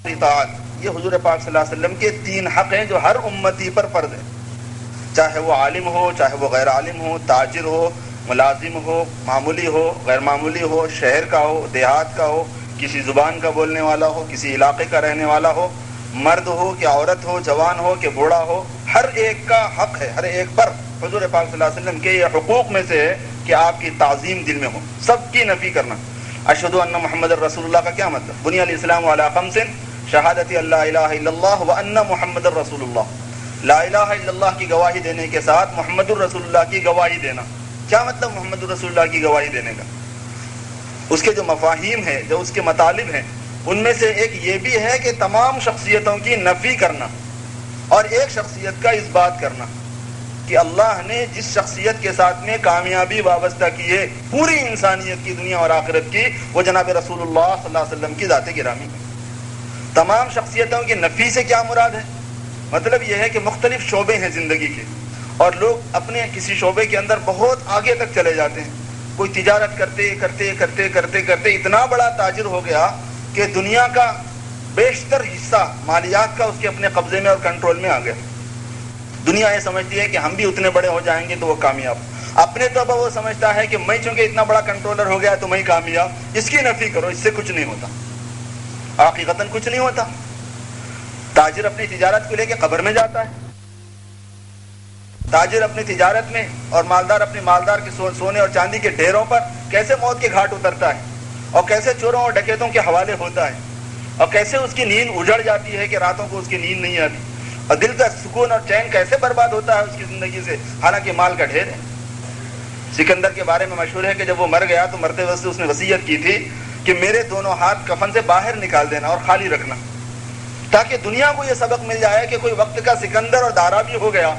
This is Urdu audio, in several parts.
اطاعت، یہ حضور پاک صلی اللہ علیہ وسلم کے 3 حق ہیں جو ہر امتی پر فرض ہیں، چاہے وہ عالم ہو، چاہے وہ غیر عالم ہو، تاجر ہو، ملازم ہو، معمولی ہو، غیر معمولی ہو، شہر کا ہو، دیہات کا ہو، کسی زبان کا بولنے والا ہو، کسی علاقے کا رہنے والا ہو، مرد ہو کہ عورت ہو، جوان ہو کہ بوڑھا ہو، ہر ایک کا حق ہے، ہر ایک پر حضور پاک صلی اللہ علیہ وسلم کے یہ حقوق میں سے ہے کہ آپ کی تعظیم دل میں ہو، سب کی نفی کرنا۔ اشہد ان محمد رسول اللہ کا کیا مطلب؟ بنی الاسلام علی خمس، شہادت اللہ الہ الا اللہ وان محمد رسول اللہ، لا الہ الا اللہ کی گواہی دینے کے ساتھ محمد الرسول اللہ کی گواہی دینا۔ کیا مطلب محمد الرسول اللہ کی گواہی دینے کا؟ اس کے جو مفاہیم ہیں، جو اس کے مطالب ہیں، ان میں سے ایک یہ بھی ہے کہ تمام شخصیتوں کی نفی کرنا اور ایک شخصیت کا اس بات کرنا کہ اللہ نے جس شخصیت کے ساتھ میں کامیابی وابستہ کی ہے پوری انسانیت کی، دنیا اور آخرت کی، وہ جناب رسول اللہ صلی اللہ علیہ وسلم کی ذات گرامی ہے۔ تمام شخصیتوں کی نفی سے کیا مراد ہے؟ مطلب یہ ہے کہ مختلف شعبے ہیں زندگی کے، اور لوگ اپنے کسی شعبے کے اندر بہت آگے تک چلے جاتے ہیں۔ کوئی تجارت کرتے کرتے کرتے کرتے کرتے اتنا بڑا تاجر ہو گیا کہ دنیا کا بیشتر حصہ مالیات کا اس کے اپنے قبضے میں اور کنٹرول میں آ گیا۔ دنیا یہ سمجھتی ہے کہ ہم بھی اتنے بڑے ہو جائیں گے تو وہ کامیاب، اپنے طور پر وہ سمجھتا ہے کہ میں چونکہ اتنا بڑا کنٹرولر ہو گیا تو میں کامیاب۔ اس کی نفی کرو، اس سے کچھ نہیں ہوتا، حقیقتاً کچھ نہیں ہوتا۔ تاجر اپنی تجارت کو لے کے قبر میں جاتا ہے، تاجر اپنی تجارت میں اور مالدار اپنے مالدار کے سونے اور چاندی کے ڈھیروں پر کیسے موت کے گھاٹ اترتا ہے، اور کیسے چوروں اور ڈکیتوں کے حوالے ہوتا ہے، اور کیسے اس کی نیند اجڑ جاتی ہے کہ راتوں کو اس کی نیند نہیں آتی، اور دل کا سکون اور چین کیسے برباد ہوتا ہے اس کی زندگی سے، حالانکہ مال کا ڈھیر ہے۔ سکندر کے بارے میں مشہور ہے کہ جب وہ مر گیا تو مرتے وقت اس نے وصیت کی تھی کہ میرے دونوں ہاتھ کفن سے باہر نکال دینا اور خالی رکھنا، تاکہ دنیا کو یہ سبق مل جائے کہ کوئی وقت کا سکندر اور دارا بھی ہو گیا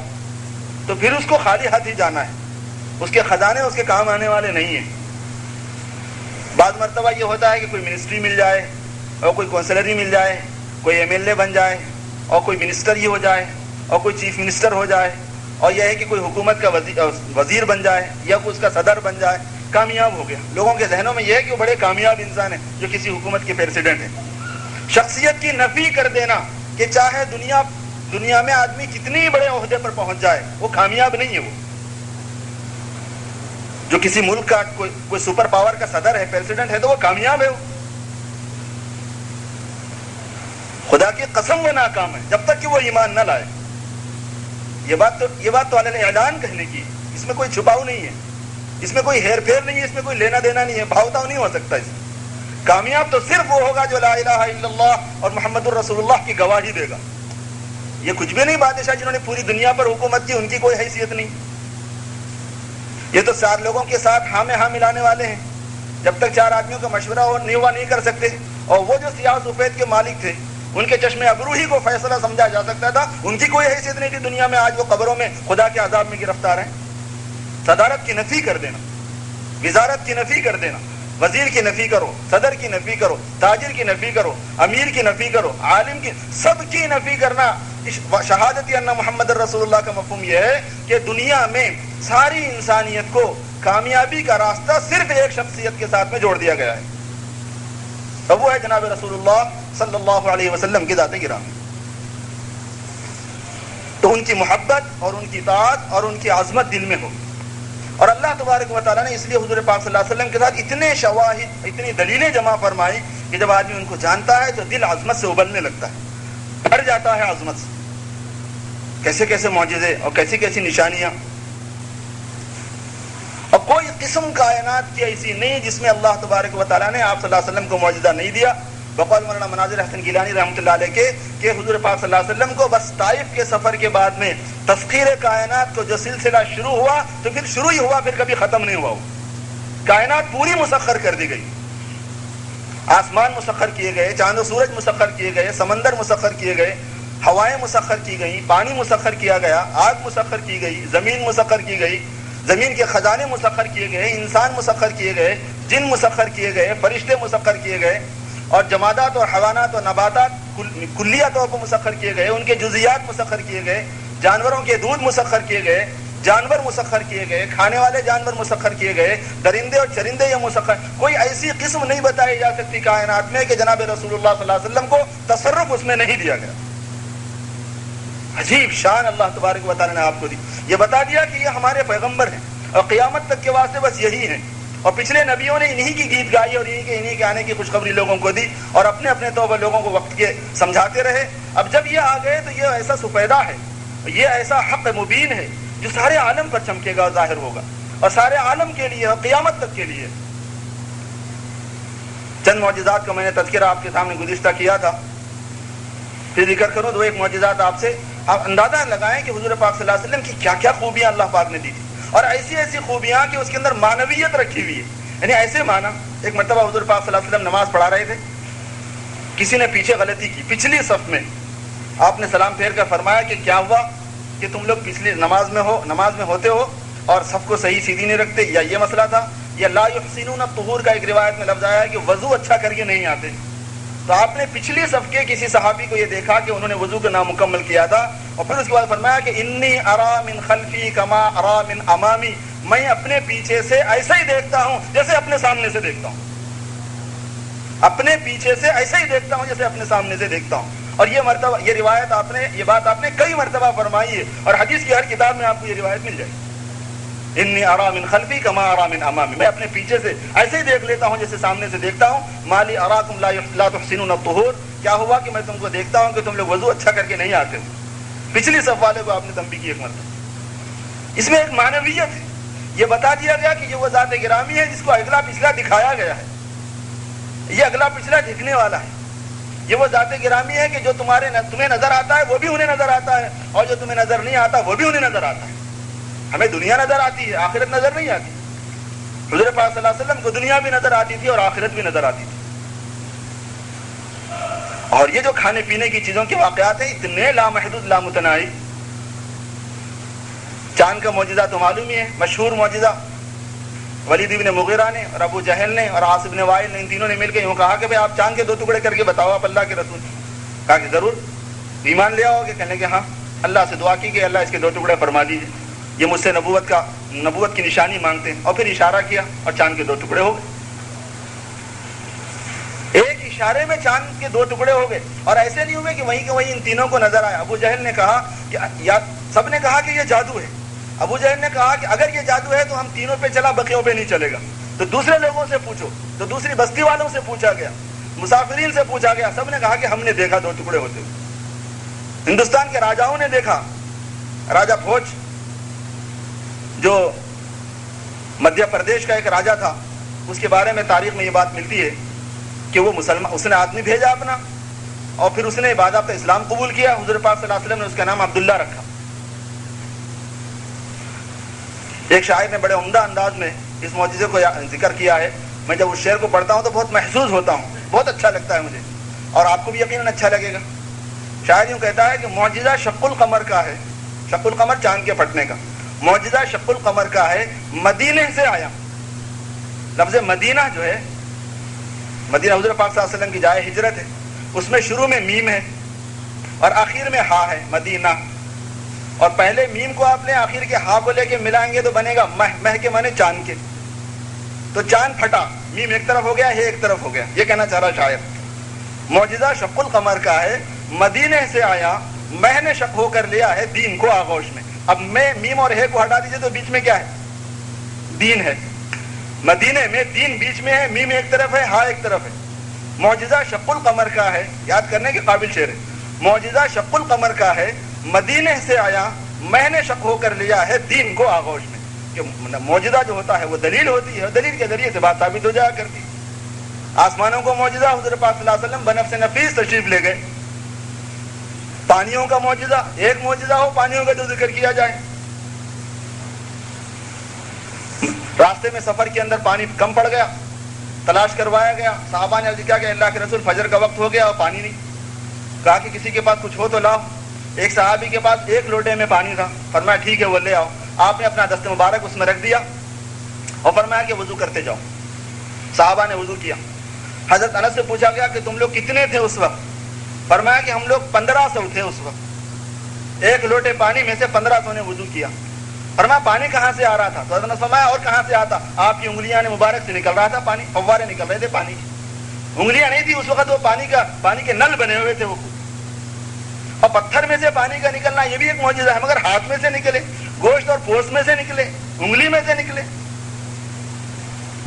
تو پھر اس کو خالی ہاتھ ہی جانا ہے، اس کے خزانے اس کے کام آنے والے نہیں ہیں۔ بعض مرتبہ یہ ہوتا ہے کہ کوئی منسٹری مل جائے اور کوئی کونسلری مل جائے، کوئی ایم ایل اے بن جائے اور کوئی منسٹر ہی ہو جائے اور کوئی چیف منسٹر ہو جائے، اور یہ ہے کہ کوئی حکومت کا وزیر بن جائے یا کوئی اس کا صدر بن جائے، کامیاب ہو گیا۔ لوگوں کے ذہنوں میں یہ ہے کہ وہ بڑے کامیاب انسان ہیں جو کسی حکومت کے پریزیڈنٹ ہیں۔ شخصیت کی نفی کر دینا کہ چاہے دنیا میں آدمی کتنی بڑے عہدے پر پہنچ جائے وہ کامیاب نہیں ہے۔ وہ جو کسی ملک کا کوئی سپر پاور کا صدر ہے، پریزیڈنٹ ہے، تو وہ کامیاب ہے۔ وہ خدا کی قسم وہ ناکام ہے جب تک کہ وہ ایمان نہ لائے۔ یہ بات تو علی اعلان کہنے کی، اس میں کوئی چھپاؤ نہیں ہے، اس میں کوئی ہیر پھیر نہیں ہے، اس میں کوئی لینا دینا نہیں ہے، بھاؤتاؤ نہیں ہو سکتا۔ اس کامیاب تو صرف وہ ہوگا جو لا الہ الا اللہ اور محمد الرسول اللہ کی گواہی دے گا۔ یہ کچھ بھی نہیں بادشاہ جنہوں نے پوری دنیا پر حکومت کی، ان کی کوئی حیثیت نہیں۔ یہ تو 4 لوگوں کے ساتھ ہاں میں ہاں ملانے والے ہیں، جب تک 4 آدمیوں کا مشورہ نہیں کر سکتے، اور وہ جو سیاہ سفید کے مالک تھے ان کے چشمے ابرو ہی کو فیصلہ سمجھا جا سکتا تھا، ان کی کوئی حیثیت نہیں تھی دنیا میں۔ آج وہ قبروں میں خدا کے عذاب میں گرفتار ہیں۔ صدارت کی نفی کر دینا، وزارت کی نفی کر دینا، وزیر کی نفی کرو، صدر کی نفی کرو، تاجر کی نفی کرو، امیر کی نفی کرو، عالم کی، سب کی نفی کرنا۔ شہادت ان محمد رسول اللہ کا مفہوم یہ ہے کہ دنیا میں ساری انسانیت کو کامیابی کا راستہ صرف ایک شخصیت کے ساتھ میں جوڑ دیا گیا ہے، اور وہ ہے جناب رسول اللہ صلی اللہ علیہ وسلم کی ذات گرامی۔ تو ان کی محبت اور ان کی اطاعت اور ان کی عظمت دل میں ہو۔ اور اللہ تبارک و تعالیٰ نے اس لیے حضور پاک صلی اللہ علیہ وسلم کے ساتھ اتنے شواہد، اتنی دلیلیں جمع فرمائی کہ جب آدمی ان کو جانتا ہے تو دل عظمت سے ابلنے لگتا ہے، بھر جاتا ہے عظمت سے۔ کیسے کیسے معجزے اور کیسی کیسی نشانیاں، اور کوئی قسم کائنات کی ایسی نہیں جس میں اللہ تبارک و تعالیٰ نے آپ صلی اللہ علیہ وسلم کو معجزہ نہیں دیا۔ بقول مولانا مناظر حسن گیلانی رحمۃ اللہ علیہ کہ حضور پاک صلی اللہ علیہ وسلم کو بس طائف کے سفر کے بعد میں تسخیر کائنات کو جو سلسلہ شروع ہوا تو پھر شروع ہی ہوا، پھر کبھی ختم نہیں ہوا۔ کائنات پوری مسخر کر دی گئی، آسمان مسخر کیے گئے، چاند و سورج مسخر کیے گئے، سمندر مسخر کیے گئے، ہوائیں مسخر کی گئیں، پانی مسخر کیا گیا، آگ مسخر کی گئی، زمین مسخر کی گئی، زمین کے خزانے مسخر کیے گئے، انسان مسخر کیے گئے، جن مسخر کیے گئے، فرشتے مسخر کیے گئے، اور جمادات اور حیوانات اور نباتات کلیہ طور پر مسخر کیے گئے، ان کے جزیات مسخر کیے گئے، جانوروں کے دودھ مسخر کیے گئے، جانور مسخر کیے گئے, کھانے والے جانور مسخر کیے گئے, درندے اور چرندے یہ مسخر. کوئی ایسی قسم نہیں بتائی جا سکتی کائنات میں کہ جناب رسول اللہ صلی اللہ علیہ وسلم کو تصرف اس میں نہیں دیا گیا. عجیب شان اللہ تبارک و تعالیٰ نے آپ کو دی. یہ بتا دیا کہ یہ ہمارے پیغمبر ہیں اور قیامت تک کے واسطے بس یہی ہیں, اور پچھلے نبیوں نے انہی کی گیت گائی اور انہی کے آنے کی خوشخبری لوگوں کو دی اور اپنے اپنے طور پر لوگوں کو وقت کے سمجھاتے رہے. اب جب یہ آ گئے تو یہ ایسا سفیدہ ہے, یہ ایسا حق مبین ہے جو سارے عالم پر چمکے گا, ظاہر ہوگا اور سارے عالم کے لیے اور قیامت تک کے لیے. چند معجزات کا میں نے تذکرہ آپ کے سامنے گزشتہ کیا تھا, پھر ذکر کروں تو ایک معجزات آپ سے آپ اندازہ لگائیں کہ حضور پاک صلی اللہ علیہ وسلم کی کیا کیا خوبیاں اللہ پاک نے دی تھی, اور ایسی ایسی خوبیاں کہ اس کے اندر معنویت رکھی ہوئی ہے. یعنی ایسے مانا, ایک مرتبہ حضور پاک صلی اللہ علیہ وسلم نماز پڑھا رہے تھے, کسی نے پیچھے غلطی کی, پچھلی صف میں. آپ نے سلام پھیر کر فرمایا کہ کیا ہوا کہ تم لوگ پچھلی نماز میں ہوتے ہو اور صف کو صحیح سیدھی نہیں رکھتے, یا یہ مسئلہ تھا, یا لا یحسنون الطہور کا ایک روایت میں لفظ آیا ہے کہ وضو اچھا کر کے نہیں آتے. تو آپ نے پچھلی صف کے کسی صحابی کو یہ دیکھا کہ انہوں نے وضو کو نامکمل کیا تھا, اور پھر اس کے بعد فرمایا کہ انی ارا من خلفی کما ارا من امامی, میں اپنے پیچھے سے ایسا ہی دیکھتا ہوں جیسے اپنے سامنے سے دیکھتا ہوں, اپنے پیچھے سے ایسا ہی دیکھتا ہوں جیسے اپنے سامنے سے دیکھتا ہوں. اور یہ مرتبہ, یہ روایت آپ نے, یہ بات آپ نے کئی مرتبہ فرمائی ہے, اور حدیث کی ہر کتاب میں آپ کو یہ روایت مل جائے گی. انی ارا من خلفی کما ارا من امامی, میں اپنے پیچھے سے ایسے ہی دیکھ لیتا ہوں جیسے سامنے سے دیکھتا ہوں. مالی اراکم لا تحسنون الطہور, کیا ہوا کہ میں تم کو دیکھتا ہوں کہ تم لوگ وضو اچھا کر کے نہیں آتے. پچھلی صف والے کو آپ نے تنبیہ کی ایک مرتبہ. اس میں ایک معنویت ہے, یہ بتا دیا گیا کہ یہ وہ ذات گرامی ہے جس کو اگلا پچھلا دکھایا گیا ہے, یہ اگلا پچھلا دکھنے والا ہے. یہ وہ ذات گرامی ہے کہ جو تمہیں نظر آتا ہے وہ بھی انہیں نظر آتا ہے, اور جو تمہیں نظر نہیں آتا وہ بھی انہیں نظر آتا ہے. ہمیں دنیا نظر آتی ہے, آخرت نظر نہیں آتی. حضور پاک صلی اللہ علیہ وسلم کو دنیا بھی نظر آتی تھی اور آخرت بھی نظر آتی تھی. اور یہ جو کھانے پینے کی چیزوں کے واقعات ہیں اتنے لامحدود لامتناہی. چاند کا معجزہ تو معلوم ہی ہے, مشہور معجزہ. ولید ابن مغیرہ نے اور ابو جہل نے اور عاص ابن وائل نے, ان تینوں نے مل کے یوں کہا کہ بھئی آپ چاند کے 2 ٹکڑے کر کے بتاؤ آپ اللہ کے رسول. کہا کہ ضرور, ایمان لے آؤ گے؟ کہنے کہ ہاں. اللہ سے دعا کی کہ اللہ اس کے 2 ٹکڑے فرما دیجیے, یہ مجھ سے نبوت کی نشانی مانگتے ہیں. اور پھر اشارہ کیا اور چاند کے 2 ٹکڑے ہو گئے. ایک اشارے میں چاند کے 2 ٹکڑے ہو گئے. اور ایسے نہیں ہوئے کہ وہیں کے وہیں ان تینوں کو نظر آیا. ابو جہل نے کہا کہ سب نے کہا کہ یہ جادو ہے. ابو جہل نے کہا کہ اگر یہ جادو ہے تو ہم تینوں پہ چلا, بقیوں پہ نہیں چلے گا. تو دوسرے لوگوں سے پوچھو, تو دوسری بستی والوں سے پوچھا گیا, مسافرین سے پوچھا گیا. سب نے کہا کہ ہم نے دیکھا 2 ٹکڑے ہوتے ہوئے. ہندوستان کے راجاؤں نے دیکھا. راجہ بھوج جو مدھیہ پردیش کا ایک راجہ تھا, اس کے بارے میں تاریخ میں یہ بات ملتی ہے کہ وہ مسلمان, اس نے آدمی بھیجا اپنا, اور پھر اس نے باضابطہ اسلام قبول کیا. حضور پاک صلی اللہ علیہ وسلم نے اس کا نام عبداللہ رکھا. ایک شاعر نے بڑے عمدہ انداز میں اس معجزے کو ذکر کیا ہے. میں جب اس شعر کو پڑھتا ہوں تو بہت محظوظ ہوتا ہوں, بہت اچھا لگتا ہے مجھے, اور آپ کو بھی یقیناً اچھا لگے گا. شاعر یوں کہتا ہے کہ معجزہ شق القمر کا ہے, شق القمر چاند کے پھٹنے کا, معجزہ شق القمر کا ہے, مدینے سے آیا. لفظ مدینہ جو ہے, مدینہ حضور پاک صلی اللہ علیہ وسلم کی جائے ہجرت ہے, اس میں شروع میں میم ہے اور آخر میں ہا ہے, مدینہ. اور پہلے میم کو آپ نے آخر کے ہا کو لے کے ملائیں گے تو بنے گا مہ کے معنی چاند کے. تو چاند پھٹا, میم ایک طرف ہو گیا, ہے ایک طرف ہو گیا. یہ کہنا چاہ رہا شاعر, معجزہ شق القمر کا ہے, مدینے سے آیا, مہ نے شق ہو کر لیا ہے دین کو آغوش میں. اب میں میم اور ہے کو ہٹا دیجیے تو بیچ میں کیا ہے؟ دین ہے. مدینے میں دین بیچ میں ہے, میم ایک طرف ہے, ہا ایک طرف ہے. معجزہ شق القمر کا ہے, یاد کرنے کے قابل شعر ہے. معجزہ شق القمر کا ہے, مدینے سے آیا, مہ نے شق ہو کر لیا ہے دین کو آغوش میں. کہ معجزہ جو ہوتا ہے وہ دلیل ہوتی ہے, دلیل کے ذریعے سے بات ثابت ہو جایا کرتی. آسمانوں کو معجزہ, حضور پاک صلی اللہ علیہ وسلم بنفس نفیس تشریف لے گئے. پانیوں کا معجزہ, ایک معجزہ ہو پانیوں کا جو ذکر کیا جائے. راستے میں سفر کے اندر پانی کم پڑ گیا, تلاش کروایا گیا. صحابہ نے کیا کہ اللہ کے رسول فجر کا وقت ہو گیا اور پانی نہیں. کہا کہ کسی کے پاس کچھ ہو تو لاؤ. ایک صحابی کے پاس 1 لوٹے میں پانی تھا. فرمایا ٹھیک ہے وہ لے آؤ. آپ نے اپنا دست مبارک اس میں رکھ دیا اور فرمایا کہ وضو کرتے جاؤ. صحابہ نے وضو کیا. حضرت انس سے پوچھا گیا کہ تم لوگ کتنے تھے اس وقت؟ فرمایا کہ ہم لوگ 1500 تھے اس وقت. 1 لوٹے پانی میں سے 1500 نے وضو کیا. فرمایا پانی کہاں سے آ رہا تھا؟ تو حضرت نے فرمایا اور کہاں سے آتا؟ آپ کی انگلیاں نے مبارک سے نکل رہا تھا پانی، فوارے نکل رہے تھے پانی کے. انگلیاں نہیں تھی اس وقت، وہ پانی کے نل بنے ہوئے تھے وہ. اور پتھر میں سے پانی کا نکلنا یہ بھی ایک معجزہ ہے، مگر ہاتھ میں سے نکلے، گوشت اور پوست میں سے نکلے، انگلی میں سے نکلے.